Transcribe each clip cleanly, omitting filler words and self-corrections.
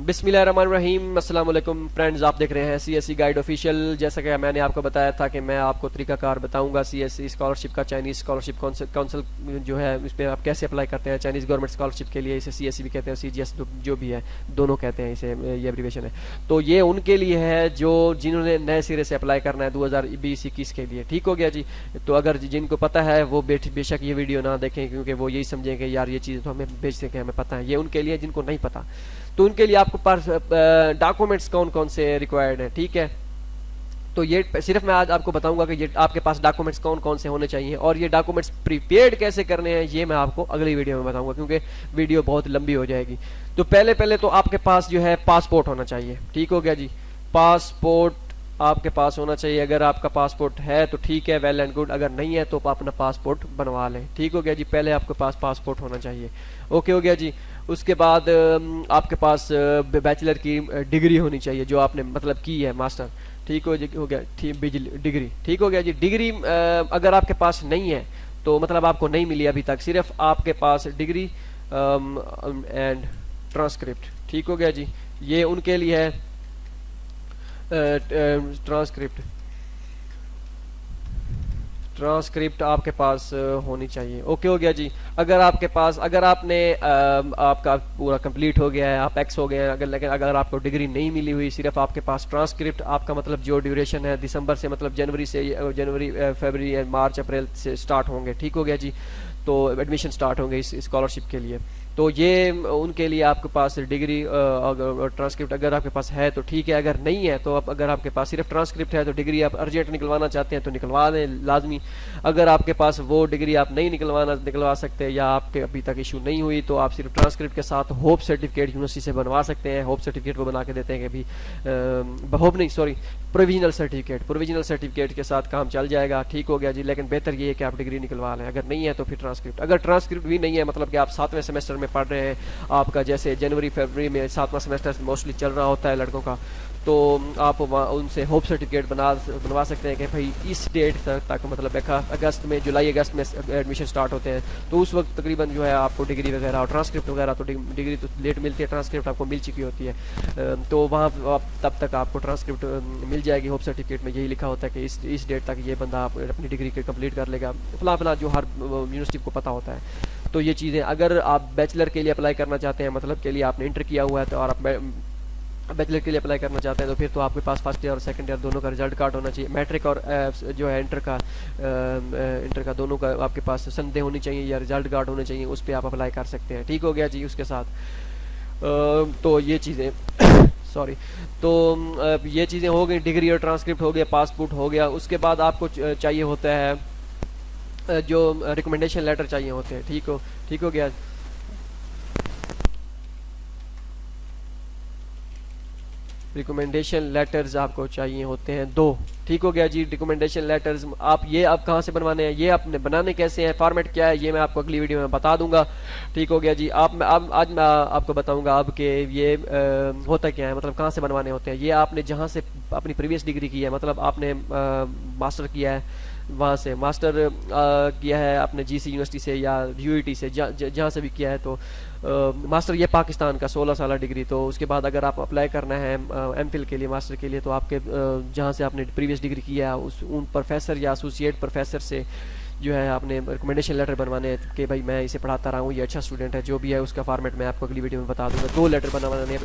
बिस्मिल्लाहिर्रहमानिर्रहीम। अस्सलाम वालेकुम फ्रेंड्स, आप देख रहे हैं सीएससी गाइड ऑफिशियल। जैसा कि मैंने आपको बताया था कि मैं आपको तरीकाकार बताऊंगा सीएससी स्कॉलरशिप का, चाइनीज़ स्कॉलरशिप काउंसिल जो है उस पर आप कैसे अप्लाई करते हैं। चाइनीज़ गवर्नमेंट स्कॉलरशिप के लिए इसे सीएससी भी कहते हैं, सीजीएस जो भी है, दोनों कहते हैं इसे, ये एब्रीवेशन है। तो ये उनके लिए है जो जिन्होंने नए सिरे से अप्लाई करना है 2020-21 के लिए। ठीक हो गया जी। तो अगर जिनको पता है वो बेशक ये वीडियो ना देखें, क्योंकि वो यही समझें कि यार ये चीज़ तो हमें बेचते हैं, हमें पता है। ये उनके लिए जिनको नहीं पता, तो उनके लिए आपको पास डॉक्यूमेंट्स कौन कौन से रिक्वायर्ड हैं। ठीक है, तो ये सिर्फ मैं आज आपको बताऊंगा कि ये आपके पास डॉक्यूमेंट्स कौन कौन से होने चाहिए और ये डॉक्यूमेंट्स प्रीपेड कैसे करने हैं, ये मैं आपको अगली वीडियो में बताऊंगा, क्योंकि वीडियो बहुत लंबी हो जाएगी। तो पहले तो आपके पास जो है पासपोर्ट होना चाहिए। ठीक हो गया जी, पासपोर्ट आपके पास होना चाहिए। अगर आपका पासपोर्ट है तो ठीक है, वेल एंड गुड। अगर नहीं है तो आप अपना पासपोर्ट बनवा लें। ठीक हो गया जी, पहले आपके पास पासपोर्ट होना चाहिए। ओके हो गया जी। उसके बाद आपके पास बैचलर की डिग्री होनी चाहिए, जो आपने मतलब की है, मास्टर। ठीक हो गया, ठीक, बिजली डिग्री। ठीक हो गया जी। डिग्री अगर आपके पास नहीं है तो मतलब आपको नहीं मिली अभी तक, सिर्फ आपके पास डिग्री एंड ट्रांसक्रिप्ट। ठीक हो गया जी, ये उनके लिए है। ट्रांसक्रिप्ट आपके पास होनी चाहिए। ओके हो गया जी। अगर आपके पास, अगर आपने आपका पूरा कंप्लीट हो गया है, आप एक्स हो गए हैं, लेकिन अगर आपको डिग्री नहीं मिली हुई, सिर्फ आपके पास ट्रांसक्रिप्ट, आपका मतलब जो ड्यूरेशन है दिसंबर से, मतलब जनवरी फरवरी मार्च अप्रैल से स्टार्ट होंगे। ठीक हो गया जी, तो एडमिशन स्टार्ट होंगे इस स्कॉलरशिप के लिए। तो ये उनके लिए आपके पास डिग्री और ट्रांसक्रिप्ट अगर आपके पास है तो ठीक है, अगर नहीं है तो अगर आपके पास सिर्फ ट्रांसक्रिप्ट है तो डिग्री आप अर्जेंट निकलवाना चाहते हैं तो निकलवा दें लाजमी। अगर आपके पास वो डिग्री आप नहीं निकलवा सकते या आपके अभी तक इशू नहीं हुई, तो आप सिर्फ ट्रांसक्रिप्ट के साथ होप सर्टिफिकेट यूनिवर्सिटी से बनवा सकते हैं। होप सर्टिफिकेट वो बना के देते हैं कि भाई होप नहीं, सॉरी, प्रोविजनल सर्टिफिकेट के साथ काम चल जाएगा। ठीक हो गया जी, लेकिन बेहतर ये है कि आप डिग्री निकलवा लें। अगर नहीं है तो फिर ट्रांसक्रिप्ट। अगर ट्रांसक्रिप्ट भी नहीं है, मतलब कि आप 7वें सेमेस्टर में पढ़ रहे हैं, आपका जैसे जनवरी फरवरी में 7वां सेमेस्टर मोस्टली चल रहा होता है लड़कों का, तो आप उनसे होप सर्टिफिकेट बनवा सकते हैं कि भाई इस डेट तक मतलब अगस्त में, जुलाई अगस्त में एडमिशन स्टार्ट होते हैं, तो उस वक्त तकरीबन जो है आपको डिग्री वगैरह और ट्रांसक्रिप्ट वगैरह, तो डिग्री तो लेट मिलती है, ट्रांसक्रिप्ट आपको मिल चुकी होती है। तो वहाँ तब तक आपको ट्रांसक्रिप्ट मिल जाएगी। होप सर्टिफिकेट में यही लिखा होता है कि इस डेट तक ये बंदा अपनी डिग्री कंप्लीट कर लेगा, फला जो हर यूनिवर्सिटी को पता होता है। तो ये चीज़ें, अगर आप बैचलर के लिए अप्लाई करना चाहते हैं, मतलब के लिए आपने इंटर किया हुआ है, तो और आप बैचलर के लिए अप्लाई करना चाहते हैं, तो फिर तो आपके पास फर्स्ट ईयर और सेकंड ईयर दोनों का रिजल्ट कार्ड होना चाहिए। मैट्रिक और जो है इंटर का दोनों का आपके पास संदेह होनी चाहिए या रिजल्ट कार्ड होने चाहिए, उस पर आप अप्लाई कर सकते हैं। ठीक हो गया जी। उसके साथ तो ये चीज़ें सॉरी, तो ये चीज़ें हो गई, डिग्री और ट्रांसक्रिप्ट हो गया, पासपोर्ट हो गया। उसके बाद आपको चाहिए होता है जो रिकमेंडेशन लेटर चाहिए होते हैं। ठीक हो गया। रिकमेंडेशन लेटर्स आपको चाहिए होते हैं 2। ठीक हो गया जी। रिकमेंडेशन लेटर्स आप कहाँ से बनवाने हैं, ये आपने बनाने कैसे हैं, फॉर्मेट क्या है, ये मैं आपको अगली वीडियो में बता दूंगा। ठीक हो गया जी। आज मैं आपको बताऊंगा अब कि ये होता क्या है, मतलब कहाँ से बनवाने होते हैं। ये आपने जहाँ से अपनी प्रीवियस डिग्री की है, मतलब आपने मास्टर किया है, वहाँ से मास्टर किया है आपने जीसी यूनिवर्सिटी से या यूईटी से, जहाँ से भी किया है, तो मास्टर ये पाकिस्तान का 16 साल डिग्री। तो उसके बाद अगर आप अप्लाई करना है एमफिल के लिए, मास्टर के लिए, तो आपके जहाँ से आपने प्रीवियस डिग्री किया है उन प्रोफेसर या एसोसिएट प्रोफेसर से जो है आपने रिकमेंडेशन लेटर बनवाने हैं कि भाई मैं इसे पढ़ाता रहा हूँ, ये अच्छा स्टूडेंट है, जो भी है उसका फॉर्मेट मैं आपको अगली वीडियो में बता दूंगा। 2 लेटर बनवाने हैं,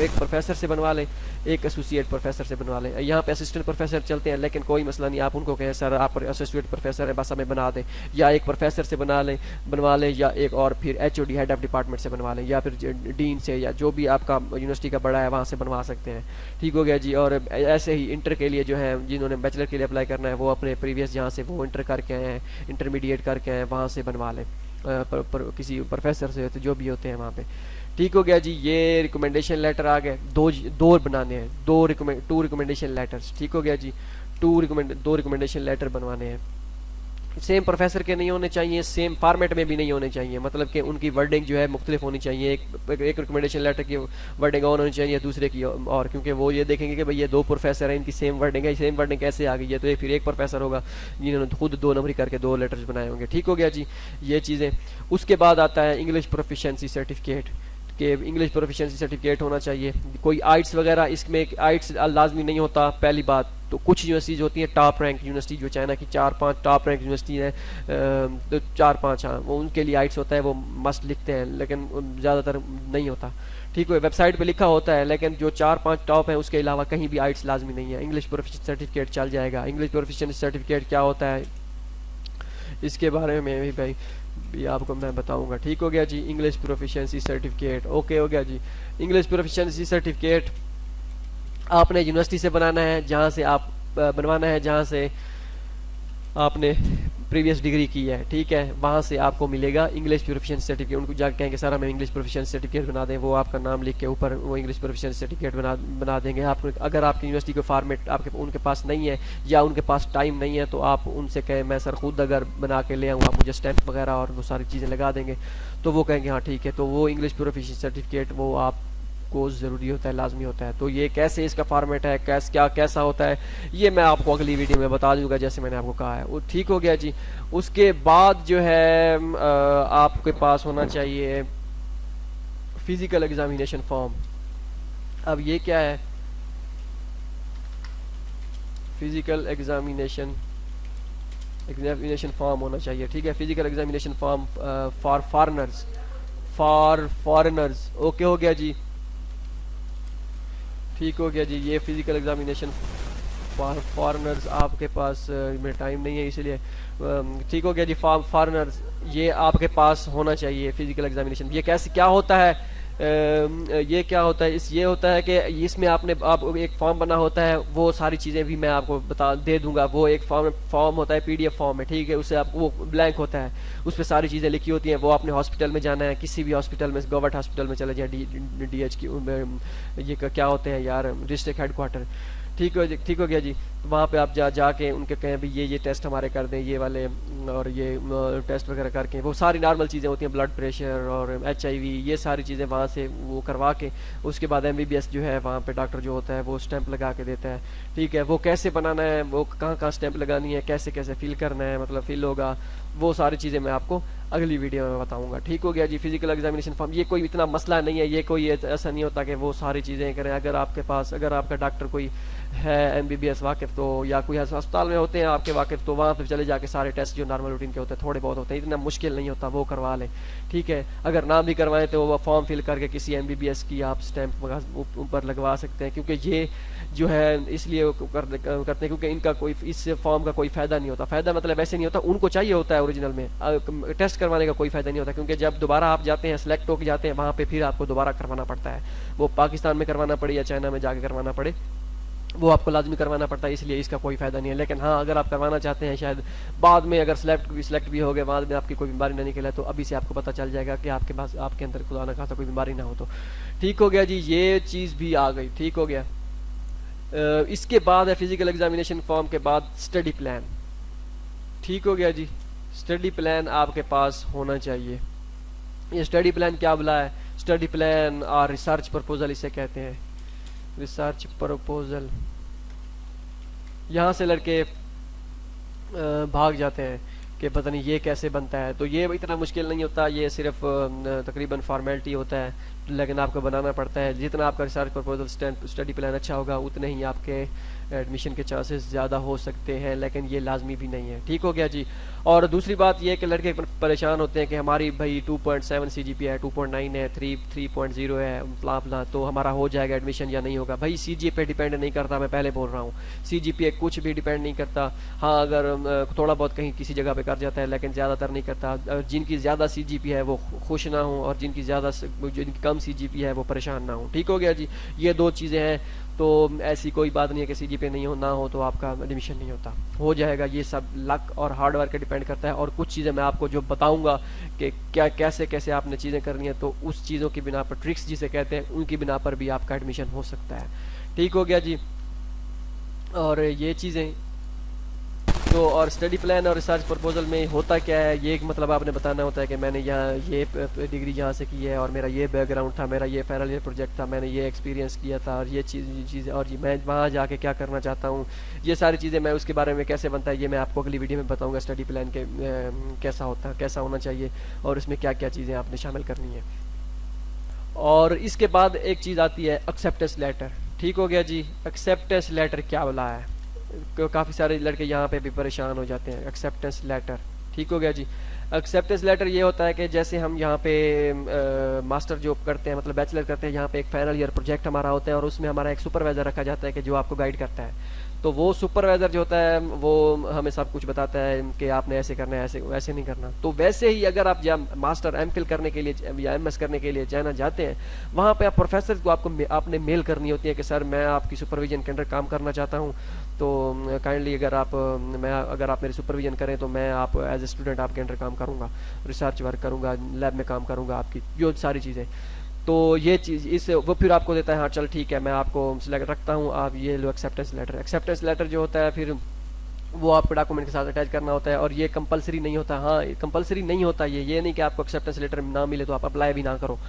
एक प्रोफेसर से बनवा लें, एक एसोसिएट प्रोफेसर से बनवा लें। यहाँ पे असिस्टेंट प्रोफेसर चलते हैं, लेकिन कोई मसला नहीं, आप उनको कहें सर आप एसोसिएट प्रोफेसर है, बस हमें बना दें, या एक प्रोफेसर से बनवा लें, या एक और फिर HOD हेड ऑफ डिपार्टमेंट से बनवा लें, या फिर डीन से, या जो भी आपका यूनिवर्सिटी का बड़ा है वहाँ से बनवा सकते हैं। ठीक हो गया जी। और ऐसे ही इंटर के लिए जो है, जिन्होंने बैचलर के लिए अप्लाई करना है, वो अपने प्रीवियस जहाँ से वो इंटर करके आए हैं, इंटरमीडिएट करके आए, वहाँ से बनवा लें, किसी प्रोफेसर से होते जो भी होते हैं वहाँ पे। ठीक हो गया जी। ये रिकमेंडेशन लेटर आ गए, दो बनाने हैं, 2 रिकमेंडेशन लेटर्स। ठीक हो गया जी। 2 रिकमेंडेशन लेटर बनवाने हैं। सेम प्रोफेसर के नहीं होने चाहिए, सेम फॉर्मेट में भी नहीं होने चाहिए, मतलब कि उनकी वर्डिंग जो है मुख्तलिफ होनी चाहिए। एक रिकमेंडेशन लेटर की वर्डिंग और होनी चाहिए, दूसरे की और, क्योंकि वो ये देखेंगे कि भाई ये 2 प्रोफेसर हैं, इनकी सेम वर्डिंग है, सेम वर्डिंग कैसे आ गई है, तो फिर एक प्रोफेसर होगा जिन्होंने खुद 2 नंबरी करके 2 लेटर्स बनाए होंगे। ठीक हो गया जी, ये चीज़ें। उसके बाद आता है इंग्लिश प्रोफिशिएंसी सर्टिफिकेट। कि इंग्लिश प्रोफिशिएंसी सर्टिफिकेट होना चाहिए। कोई आइट्स वगैरह, इसमें आइट्स लाजमी नहीं होता पहली बात। तो कुछ यूनिवर्सिटीज़ होती हैं टॉप रैंक यूनिवर्सिटी, जो चाइना की 4-5 टॉप रैंक यूनिवर्सिटी है, तो 4-5, हाँ, वो उनके लिए आइट्स होता है, वो मस्ट लिखते हैं, लेकिन ज़्यादातर नहीं होता। ठीक है, वेबसाइट पे लिखा होता है, लेकिन जो 4-5 टॉप है उसके अलावा कहीं भी आइट्स लाजमी नहीं है। इंग्लिश प्रोफिशिएंसी सर्टिफिकेट चल जाएगा। इंग्लिश प्रोफिशिएंसी सर्टिफिकेट क्या होता है इसके बारे में भी भाई भी आपको मैं बताऊंगा। ठीक हो गया जी। इंग्लिश प्रोफिशिएंसी सर्टिफिकेट ओके हो गया जी। इंग्लिश प्रोफिशिएंसी सर्टिफिकेट आपने यूनिवर्सिटी से बनाना है, जहाँ से आप बनवाना है, जहाँ से आपने प्रीवियस डिग्री की है, ठीक है, वहाँ से आपको मिलेगा इंग्लिश प्रोफिशिएंसी सर्टिफिकेट। उनको जाकर कहेंगे सर हमें इंग्लिश प्रोफिशिएंसी सर्टिफिकेट बना दें, वो आपका नाम लिख के ऊपर वो इंग्लिश प्रोफिशिएंसी सर्टिफिकेट बना देंगे आपको। अगर आपकी यूनिवर्सिटी को फॉर्मेट आपके उनके पास नहीं है या उनके पास टाइम नहीं है, तो आप उनसे कहें मैं सर खुद अगर बना के ले आऊँ, आप मुझे स्टैंप वगैरह और वो सारी चीज़ें लगा देंगे, तो वो कहेंगे हाँ ठीक है, तो वो इंग्लिश प्रोफिशिएंसी सर्टिफिकेट वो आप को ज़रूरी होता है, लाजमी होता है। तो ये कैसे इसका फॉर्मेट है, कैसा होता है, ये मैं आपको अगली वीडियो में बता दूंगा, जैसे मैंने आपको कहा है वो। ठीक हो गया जी। उसके बाद जो है आपके पास होना चाहिए फिजिकल एग्जामिनेशन फॉर्म। अब ये क्या है? फिजिकल एग्जामिनेशन फॉर्म होना चाहिए, ठीक है। Physical examination form for foreigners okay हो गया जी। ठीक हो गया जी। ये फिजिकल एग्जामिनेशन फॉर फॉरेनर्स आपके पास में टाइम नहीं है इसलिए ठीक हो गया जी। फॉरेनर्स ये आपके पास होना चाहिए फिजिकल एग्जामिनेशन। ये कैसे क्या होता है? ये क्या होता है? ये होता है कि इसमें आप एक फॉर्म बना होता है, वो सारी चीज़ें भी मैं आपको दे दूंगा। वो एक फॉर्म होता है, पीडीएफ फॉर्म है, ठीक है, उससे आप वो ब्लैंक होता है, उस पर सारी चीज़ें लिखी होती हैं। वो आपने हॉस्पिटल में जाना है, किसी भी हॉस्पिटल में, गवर्नमेंट हॉस्पिटल में चले जाए, DH की ये क्या होते हैं यार, डिस्ट्रिक्ट हेडक्वार्टर। ठीक हो गया जी। तो वहाँ पे आप जाके उनके कहें भी ये टेस्ट हमारे कर दें, ये वाले, और ये टेस्ट वगैरह करके, वो सारी नॉर्मल चीज़ें होती हैं, ब्लड प्रेशर और HIV, ये सारी चीज़ें वहाँ से वो करवा के, उसके बाद MBBS जो है वहाँ पे डॉक्टर जो होता है वो स्टैंप लगा के देता है। ठीक है, वो कैसे बनाना है, वो कहाँ स्टैंप लगानी है, कैसे कैसे फिल करना है, मतलब फिल होगा, वो सारी चीज़ें मैं आपको अगली वीडियो में बताऊंगा। ठीक हो गया जी। फिजिकल एग्जामिनेशन फॉर्म ये कोई इतना मसला नहीं है, ये कोई ऐसा नहीं होता कि वो सारी चीज़ें करें। अगर आपका डॉक्टर कोई है MBBS वाकिफ, तो या कोई अस्पताल में होते हैं आपके वाकिफ, तो वहाँ पे चले जाके सारे टेस्ट जो नॉर्मल रूटीन के होते हैं, थोड़े बहुत होते हैं, इतना मुश्किल नहीं होता, वो करवा लें। ठीक है, अगर ना भी करवाएं तो वो फॉर्म फिल करके किसी MBBS की आप स्टैंप ऊपर लगवा सकते हैं, क्योंकि ये जो है इसलिए करते हैं क्योंकि इनका कोई इस फॉर्म का कोई फ़ायदा नहीं होता। फ़ायदा मतलब ऐसे नहीं होता, उनको चाहिए होता है ओरिजिनल में, टेस्ट करवाने का कोई फ़ायदा नहीं होता, क्योंकि जब दोबारा आप जाते हैं, सेलेक्ट होकर जाते हैं, वहाँ पे फिर आपको दोबारा करवाना पड़ता है। वो पाकिस्तान में करवाना पड़े या चाइना में जाके करवाना पड़े, वो आपको लाजमी करवाना पड़ता है, इसलिए इसका कोई फ़ायदा नहीं है। लेकिन हाँ, अगर आप करवाना चाहते हैं, शायद बाद में अगर सिलेक्ट भी हो गए, बाद में आपकी कोई बीमारी ना निकले, तो अभी से आपको पता चल जाएगा कि आपके पास आपके अंदर खुदा ना खासा कोई बीमारी ना हो। तो ठीक हो गया जी, ये चीज़ भी आ गई। ठीक हो गया। इसके बाद है फिजिकल एग्जामिनेशन फॉर्म के बाद स्टडी प्लान। ठीक हो गया जी। स्टडी प्लान आपके पास होना चाहिए। ये स्टडी प्लान क्या बुला है? स्टडी प्लान और रिसर्च प्रपोजल इसे कहते हैं, रिसर्च प्रपोजल। यहाँ से लड़के भाग जाते हैं कि पता नहीं ये कैसे बनता है। तो ये इतना मुश्किल नहीं होता, ये सिर्फ तकरीबन फॉर्मेलिटी होता है, लेकिन आपको बनाना पड़ता है। जितना आपका रिसर्च प्रपोजल स्टडी प्लान अच्छा होगा, उतने ही आपके एडमिशन के चांसेस ज़्यादा हो सकते हैं, लेकिन ये लाजमी भी नहीं है। ठीक हो गया जी। और दूसरी बात ये कि लड़के परेशान होते हैं कि हमारी भाई 2.7 CGPA है, 2.9 है, 3.0 है, फला, तो हमारा हो जाएगा एडमिशन या नहीं होगा। भाई CGPA पे डिपेंड नहीं करता, मैं पहले बोल रहा हूँ, CGPA कुछ भी डिपेंड नहीं करता। हाँ, अगर थोड़ा बहुत कहीं किसी जगह पे कर जाता है, लेकिन ज़्यादातर नहीं करता। जिनकी ज़्यादा CGPA है वो खुश ना हो, और जिनकी कम CGPA है वो परेशान ना हो। ठीक हो गया जी। ये दो चीज़ें हैं, तो ऐसी कोई बात नहीं है कि CGPA नहीं ना हो तो आपका एडमिशन नहीं होता, हो जाएगा। ये सब लक और हार्ड वर्क पे डिपेंड करता है। और कुछ चीज़ें मैं आपको जो बताऊंगा कि कैसे कैसे आपने चीज़ें करनी है, तो उस चीज़ों की बिना पर, ट्रिक्स जिसे कहते हैं, उनकी बिना पर भी आपका एडमिशन हो सकता है। ठीक हो गया जी। और ये चीज़ें तो, और स्टडी प्लान और रिसर्च प्रपोजल में होता क्या है, ये मतलब आपने बताना होता है कि मैंने यहाँ ये डिग्री यहाँ से की है, और मेरा ये बैकग्राउंड था, मेरा ये फाइनल ईयर प्रोजेक्ट था, मैंने ये एक्सपीरियंस किया था, और ये चीज़ और ये मैं वहाँ जाके क्या करना चाहता हूँ, ये सारी चीज़ें मैं उसके बारे में कैसे बनता है, ये मैं आपको अगली वीडियो में बताऊँगा। स्टडी प्लान के कैसा होना चाहिए और इसमें क्या क्या चीज़ें आपने शामिल करनी है। और इसके बाद एक चीज़ आती है एक्सेप्टेंस लेटर। ठीक हो गया जी। एक्सेप्टेंस लेटर क्या बोला है, काफ़ी सारे लड़के यहाँ पे भी परेशान हो जाते हैं। एक्सेप्टेंस लेटर, ठीक हो गया जी। एक्सेप्टेंस लेटर ये होता है कि जैसे हम यहाँ पे मास्टर जो करते हैं, मतलब बैचलर करते हैं, यहाँ पे एक फाइनल ईयर प्रोजेक्ट हमारा होता है और उसमें हमारा एक सुपरवाइज़र रखा जाता है कि जो आपको गाइड करता है। तो वो सुपरवाइज़र जो होता है वो हमें सब कुछ बताता है कि आपने ऐसे करना है, ऐसे वैसे नहीं करना। तो वैसे ही अगर आप मास्टर एमफिल करने के लिए या एमएस करने के लिए जाना चाहते हैं, वहाँ पे आप प्रोफेसर को आपने मेल करनी होती है कि सर मैं आपकी सुपरविजन के अंडर काम करना चाहता हूँ, तो काइंडली अगर आप मेरी सुपरविजन करें तो मैं आप एज ए स्टूडेंट आपके अंडर काम करूँगा, रिसर्च वर्क करूँगा, लैब में काम करूँगा, आपकी जो सारी चीज़ें। तो ये चीज़ इस वो फिर आपको देता है, हाँ चल ठीक है मैं आपको सिलेक्ट रखता हूँ, आप ये लो एक्सेप्टेंस लेटर। एक्सेप्टेंस लेटर जो होता है फिर वो आपको डॉक्यूमेंट के साथ अटैच करना होता है और ये कंपलसरी नहीं होता। हाँ कंपलसरी नहीं होता, ये नहीं कि आपको एक्सेप्टेंस लेटर ना मिले तो आप अप्लाई भी ना करो,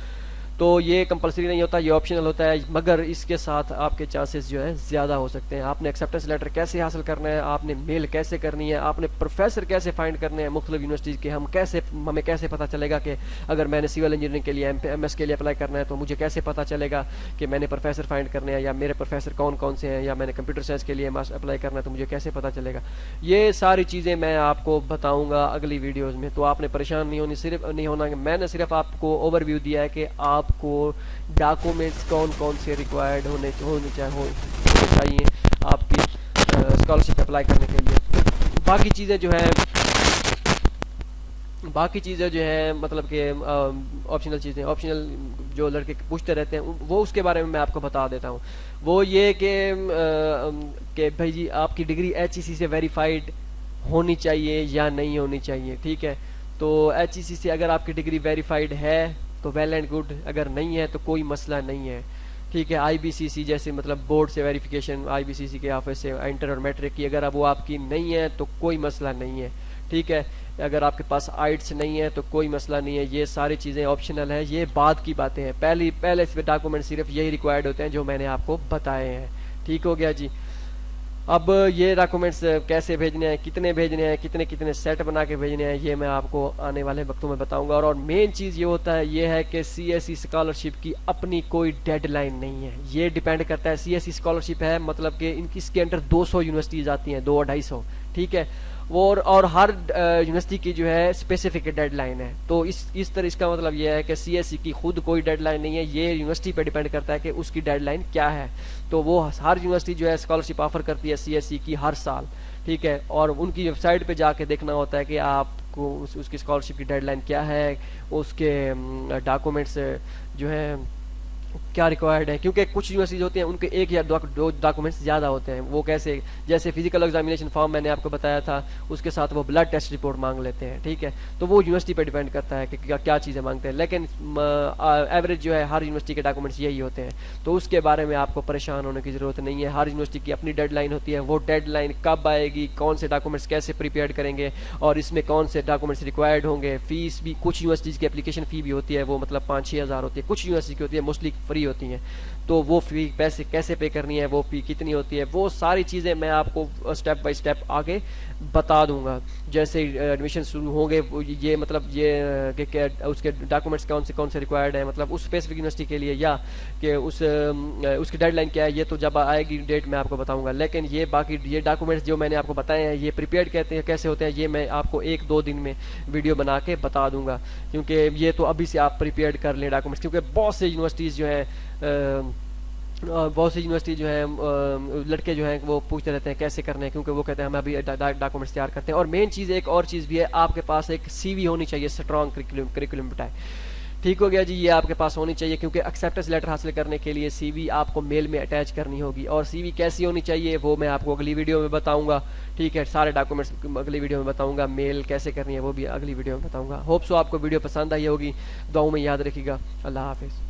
तो ये कंपलसरी नहीं होता, ये ऑप्शनल होता है। मगर इसके साथ आपके चांसेस जो है ज़्यादा हो सकते हैं। आपने एक्सेप्टेंस लेटर कैसे हासिल करना है, आपने मेल कैसे करनी है, आपने प्रोफेसर कैसे फाइंड करने हैं मुख्तलिफ यूनिवर्सिटीज़ के, हमें कैसे पता चलेगा कि अगर मैंने सिविल इंजीनियरिंग के लिए एमएस के लिए अप्लाई करना है तो मुझे कैसे पता चलेगा कि मैंने प्रोफेसर फाइंड करने हैं, या मेरे प्रोफेसर कौन कौन से हैं, या मैंने कंप्यूटर साइंस के लिए अप्लाई करना है तो मुझे कैसे पता चलेगा। ये सारी चीज़ें मैं आपको बताऊँगा अगली वीडियोज़ में, तो आपने परेशान नहीं होना। मैंने सिर्फ आपको ओवरव्यू दिया है कि आपको डॉक्यूमेंट्स कौन कौन से रिक्वायर्ड होने चाहिए आपकी स्कॉलरशिप अप्लाई करने के लिए। बाकी चीज़ें जो है मतलब कि ऑप्शनल जो लड़के पूछते रहते हैं वो उसके बारे में मैं आपको बता देता हूँ। वो ये कि भाई जी आपकी डिग्री HEC से वेरीफाइड होनी चाहिए या नहीं होनी चाहिए। ठीक है, तो HEC से अगर आपकी डिग्री वेरीफाइड है तो वेल एंड गुड, अगर नहीं है तो कोई मसला नहीं है। ठीक है, IBCC जैसे मतलब बोर्ड से वेरिफिकेशन, IBCC के ऑफिस से इंटर और मैट्रिक की अगर अब वो आपकी नहीं है तो कोई मसला नहीं है। ठीक है, अगर आपके पास आइट्स नहीं है तो कोई मसला नहीं है। ये सारी चीज़ें ऑप्शनल है, ये बाद की बातें हैं। पहले से डॉक्यूमेंट सिर्फ यही रिक्वायर्ड होते हैं जो मैंने आपको बताए हैं। ठीक हो गया जी। अब ये डॉक्यूमेंट्स कैसे भेजने हैं, कितने भेजने हैं, कितने सेट बना के भेजने हैं, ये मैं आपको आने वाले वक्तों में बताऊंगा। और मेन चीज़ ये होता है ये है कि CSE स्कॉलरशिप की अपनी कोई डेडलाइन नहीं है। ये डिपेंड करता है, CSE स्कॉलरशिप है मतलब कि इसके अंडर 200 यूनिवर्सिटीज़ आती हैं, 200-250। ठीक है, और हर यूनिवर्सिटी की जो है स्पेसिफिक डेडलाइन है। तो इस तरह इसका मतलब ये है कि CSE की खुद कोई डेडलाइन नहीं है, ये यूनिवर्सिटी पे डिपेंड करता है कि उसकी डेडलाइन क्या है। तो वो हर यूनिवर्सिटी जो है स्कॉलरशिप ऑफर करती है CSE की हर साल। ठीक है, और उनकी वेबसाइट पे जाके देखना होता है कि आपको उसकी स्कॉलरशिप की डेडलाइन क्या है, उसके डॉक्यूमेंट्स जो है क्या रिक्वायर्ड है। क्योंकि कुछ यूनिवर्सिटीज होती हैं उनके एक या दो डॉक्यूमेंट्स ज़्यादा होते हैं। वो कैसे, जैसे फिजिकल एग्जामिनेशन फॉर्म मैंने आपको बताया था, उसके साथ वो ब्लड टेस्ट रिपोर्ट मांग लेते हैं। ठीक है, तो वो यूनिवर्सिटी पे डिपेंड करता है कि क्या चीज़ें मांगते हैं, लेकिन एवरेज जो है हर यूनिवर्सिटी के डॉक्यूमेंट्स यही होते हैं। तो उसके बारे में आपको परेशान होने की ज़रूरत नहीं है। हर यूनिवर्सिटी की अपनी डेडलाइन होती है, वो डेडलाइन कब आएगी, कौन से डॉक्यूमेंट्स कैसे प्रिपेयर करेंगे और इसमें कौन से डॉक्यूमेंट्स रिक्वायर्ड होंगे। फीस भी कुछ यूनिवर्सिटीज़ की एप्लीकेशन फ़ी भी होती है, वो मतलब 5-6 हज़ार होती है। कुछ यूनिवर्सिटी की होती है मोस्टली फ्री होती हैं, तो वो फ़ी पैसे कैसे पे करनी है, वो फ़ी कितनी होती है, वो सारी चीज़ें मैं आपको स्टेप बाय स्टेप आगे बता दूंगा। जैसे एडमिशन शुरू होंगे ये मतलब ये कि उसके डॉक्यूमेंट्स कौन से रिक्वायर्ड है, मतलब उस स्पेसिफिक यूनिवर्सिटी के लिए, या कि उसकी डेडलाइन क्या है, ये तो जब आएगी डेट मैं आपको बताऊंगा। लेकिन ये बाकी ये डॉक्यूमेंट्स जो मैंने आपको बताए हैं ये प्रिपेयर्ड कैसे होते हैं, ये मैं आपको 1-2 दिन में वीडियो बना के बता दूंगा। क्योंकि ये तो अभी से आप प्रिपेयर्ड कर लें डॉक्यूमेंट्स, क्योंकि बहुत से यूनिवर्सिटीज़ जो हैं लड़के जो हैं वो पूछते रहते हैं कैसे करने हैं, क्योंकि वो कहते हैं हम अभी डॉक्यूमेंट्स तैयार करते हैं। और मेन चीज़ एक और चीज़ भी है, आपके पास एक CV होनी चाहिए, स्ट्रॉन्ग करिकुलम बताए। ठीक हो गया जी, ये आपके पास होनी चाहिए, क्योंकि एक्सेप्टेंस लेटर हासिल करने के लिए CV आपको मेल में अटैच करनी होगी। और CV कैसी होनी चाहिए वो मैं आपको अगली वीडियो में बताऊंगा। ठीक है, सारे डॉक्यूमेंट्स अगली वीडियो में बताऊंगा, मेल कैसे करनी है वो भी अगली वीडियो में बताऊंगा। होप सो आपको वीडियो पसंद आई होगी, दुआओं में याद रखिएगा। अल्लाह हाफिज़।